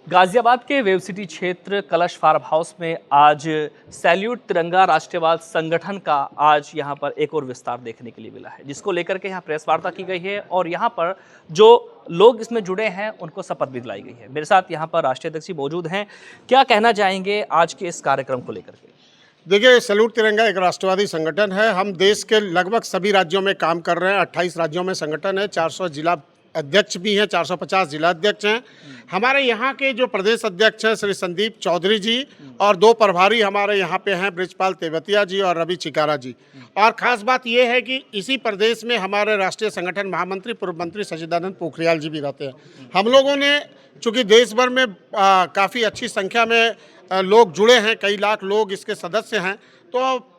गाजियाबाद के wave city क्षेत्र कलश फार्म हाउस में आज सैल्यूट तिरंगा राष्ट्रवाद संगठन का आज यहां पर एक और विस्तार देखने के लिए मिला है, जिसको लेकर के यहां प्रेस वार्ता की गई है और यहां पर जो लोग इसमें जुड़े हैं उनको शपथ भी दिलाई गई है। मेरे साथ यहां पर राष्ट्रीय अध्यक्ष मौजूद हैं। क्या कहना चाहेंगे आज के इस कार्यक्रम को लेकर के? देखिए, सैल्यूट तिरंगा एक राष्ट्रवादी संगठन है। हम देश के लगभग सभी राज्यों में काम कर रहे हैं। 28 राज्यों में संगठन है। 400 जिला अध्यक्ष भी हैं, 450 जिला अध्यक्ष हैं। हमारे यहाँ के जो प्रदेश अध्यक्ष हैं श्री संदीप चौधरी जी और 2 प्रभारी हमारे यहाँ पे हैं, बृजपाल तेवतिया जी और रवि चिकारा जी। और ख़ास बात ये है कि इसी प्रदेश में हमारे राष्ट्रीय संगठन महामंत्री पूर्व मंत्री सच्चिदानंद पोखरियाल जी भी रहते हैं। हम लोगों ने चूँकि देश भर में काफ़ी अच्छी संख्या में लोग जुड़े हैं, कई लाख लोग इसके सदस्य हैं, तो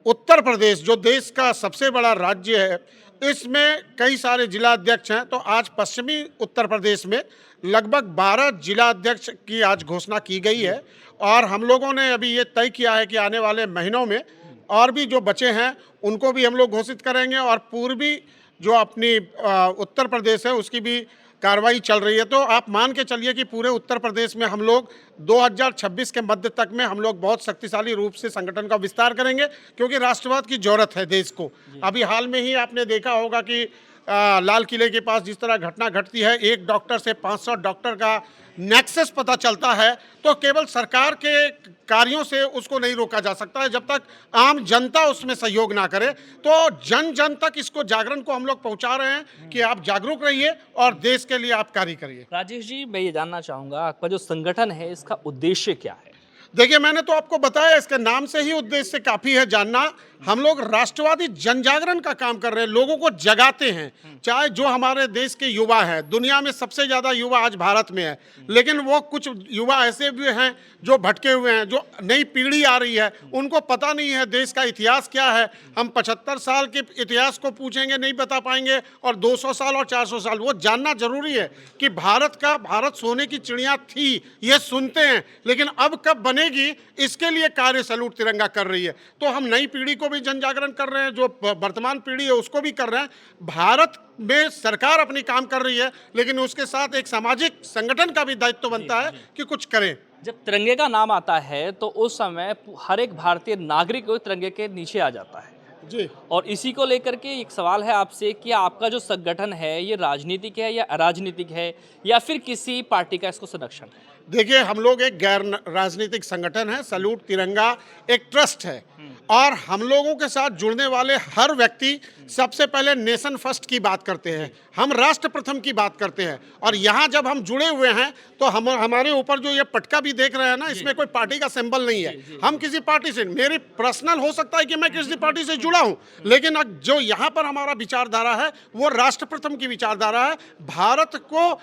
उत्तर प्रदेश जो देश का सबसे बड़ा राज्य है, इसमें कई सारे जिला अध्यक्ष हैं। तो आज पश्चिमी उत्तर प्रदेश में लगभग 12 जिला अध्यक्ष की आज घोषणा की गई है और हम लोगों ने अभी ये तय किया है कि आने वाले महीनों में और भी जो बचे हैं उनको भी हम लोग घोषित करेंगे और पूर्वी जो अपनी उत्तर प्रदेश है उसकी भी कार्रवाई चल रही है। तो आप मान के चलिए कि पूरे उत्तर प्रदेश में हम लोग 2026 के मध्य तक में हम लोग बहुत शक्तिशाली रूप से संगठन का विस्तार करेंगे, क्योंकि राष्ट्रवाद की जरूरत है देश को। अभी हाल में ही आपने देखा होगा कि लाल किले के पास जिस तरह घटना घटती है, एक डॉक्टर से 500 डॉक्टर का नेक्सस पता चलता है, तो केवल सरकार के कार्यों से उसको नहीं रोका जा सकता है जब तक आम जनता उसमें सहयोग ना करे। तो जन जन तक इसको जागरण को हम लोग पहुंचा रहे हैं कि आप जागरूक रहिए और देश के लिए आप कार्य करिए। राजेश जी, मैं ये जानना चाहूँगा, आपका जो संगठन है इसका उद्देश्य क्या है? देखिए, मैंने तो आपको बताया, इसके नाम से ही उद्देश्य काफ़ी है जानना। हम लोग राष्ट्रवादी जन जागरण का काम कर रहे हैं, लोगों को जगाते हैं। चाहे जो हमारे देश के युवा हैं, दुनिया में सबसे ज़्यादा युवा आज भारत में है, लेकिन वो कुछ युवा ऐसे भी हैं जो भटके हुए हैं, जो नई पीढ़ी आ रही है, उनको पता नहीं है देश का इतिहास क्या है। हम 75 साल के इतिहास को पूछेंगे नहीं बता पाएंगे और 200 साल और 400 साल वो जानना जरूरी है कि भारत सोने की चिड़िया थी, ये सुनते हैं, लेकिन अब कब बनेगी इसके लिए कार्य सैल्यूट तिरंगा कर रही है। तो हम नई पीढ़ी को भी जन जागरण कर रहे हैं, जो वर्तमान पीढ़ी है उसको भी कर रहे हैं। भारत में सरकार अपनी काम कर रही है, लेकिन उसके साथ एक सामाजिक संगठन का भी दायित्व बनता है कि कुछ करें। जब तिरंगे का नाम आता है तो उस समय हर एक भारतीय नागरिक तिरंगे के नीचे आ जाता है जी। और इसी को लेकर के एक सवाल है आपसे कि आपका जो संगठन है ये राजनीतिक है या अराजनीतिक है या फिर किसी पार्टी का इसको संरक्षण है? देखिए, हम लोग एक गैर राजनीतिक संगठन है। सैल्यूट तिरंगा एक ट्रस्ट है और हम लोगों के साथ जुड़ने वाले हर व्यक्ति सबसे पहले नेशन फर्स्ट की बात करते हैं, हम राष्ट्र प्रथम की बात करते हैं। और यहाँ जब हम जुड़े हुए हैं तो हमारे ऊपर जो ये पटका भी देख रहे हैं ना, इसमें कोई पार्टी का सिंबल नहीं है। हम किसी पार्टी से, मेरी पर्सनल हो सकता है कि मैं किसी पार्टी से जुड़ा हूँ, लेकिन जो यहाँ पर हमारा विचारधारा है वो राष्ट्र प्रथम की विचारधारा है। भारत को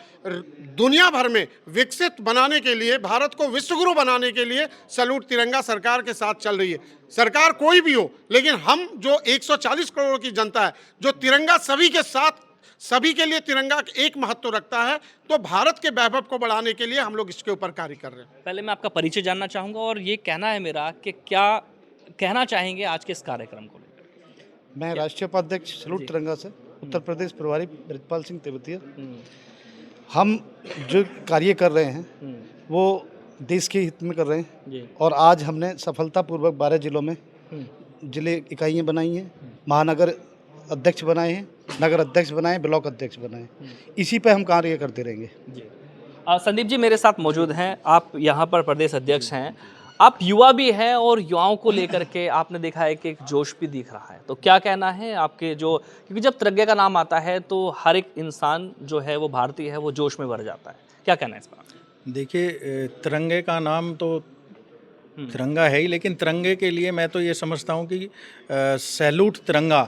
दुनिया भर में विकसित बनाने के लिए, भारत को विश्वगुरु बनाने के लिए सैल्यूट तिरंगा सरकार के साथ चल रही है। सरकार कोई भी हो, लेकिन हम जो 140 करोड़ की जनता है, जो तिरंगा सभी के साथ, सभी के लिए तिरंगा एक महत्व रखता है, तो भारत के वैभव को बढ़ाने के लिए हम लोग इसके ऊपर कार्य कर रहे हैं। पहले मैं आपका परिचय जानना चाहूँगा और ये कहना है मेरा कि क्या कहना चाहेंगे आज के इस कार्यक्रम को लेकर? मैं राष्ट्रीय उपाध्यक्ष सैल्यूट तिरंगा से उत्तर प्रदेश प्रभारी बृजपाल सिंह तेवतिया। हम जो कार्य कर रहे हैं वो देश के हित में कर रहे हैं और आज हमने सफलतापूर्वक 12 जिलों में जिले इकाइयाँ बनाई हैं, महानगर अध्यक्ष बनाए हैं, नगर अध्यक्ष बनाए, ब्लॉक अध्यक्ष बनाए। इसी पे हम कार्य करते रहेंगे। संदीप जी मेरे साथ मौजूद हैं, आप यहाँ पर प्रदेश अध्यक्ष हैं, आप युवा भी हैं और युवाओं को लेकर के आपने देखा है कि एक जोश भी दिख रहा है, तो क्या कहना है आपके? जो क्योंकि जब तिरंगे का नाम आता है तो हर एक इंसान जो है वो भारतीय है, वो जोश में भर जाता है, क्या कहना है इस पर? देखिए, तिरंगे का नाम तो तिरंगा है ही, लेकिन तिरंगे के लिए मैं तो ये समझता हूँ कि सैल्यूट तिरंगा,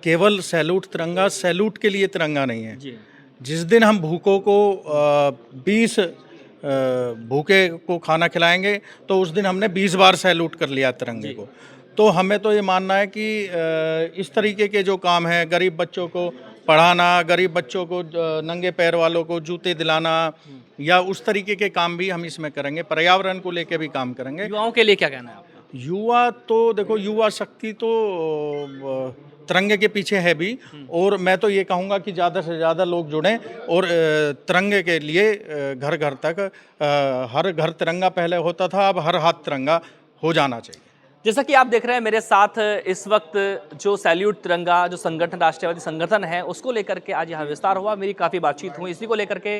केवल सैल्यूट तिरंगा सैल्यूट के लिए तिरंगा नहीं है। जिस दिन हम भूखों को 20 भूखे को खाना खिलाएंगे तो उस दिन हमने 20 बार सैल्यूट कर लिया तिरंगे को। तो हमें तो ये मानना है कि इस तरीके के जो काम है, गरीब बच्चों को पढ़ाना, गरीब बच्चों को, नंगे पैर वालों को जूते दिलाना, या उस तरीके के काम भी हम इसमें करेंगे। पर्यावरण को लेके भी काम करेंगे। युवाओं के लिए क्या कहना है आपका? युवा तो देखो, युवा शक्ति तो तिरंगे के पीछे है भी। और मैं तो ये कहूँगा कि ज़्यादा से ज़्यादा लोग जुड़ें और तिरंगे के लिए घर घर तक, हर घर तिरंगा पहले होता था, अब हर हाथ तिरंगा हो जाना चाहिए। जैसा कि आप देख रहे हैं मेरे साथ इस वक्त जो सैल्यूट तिरंगा जो संगठन राष्ट्रवादी संगठन है उसको लेकर के आज यहाँ विस्तार हुआ, मेरी काफ़ी बातचीत हुई इसी को लेकर के।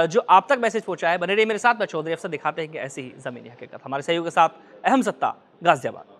जो आप तक मैसेज पहुँचा है, बने रहिए मेरे साथ। मैं चौधरी अफसर दिखाते हैं कि ऐसी ही ज़मीनी हकीकत। हमारे सहयोग के साथ अहम सत्ता, गाजियाबाद।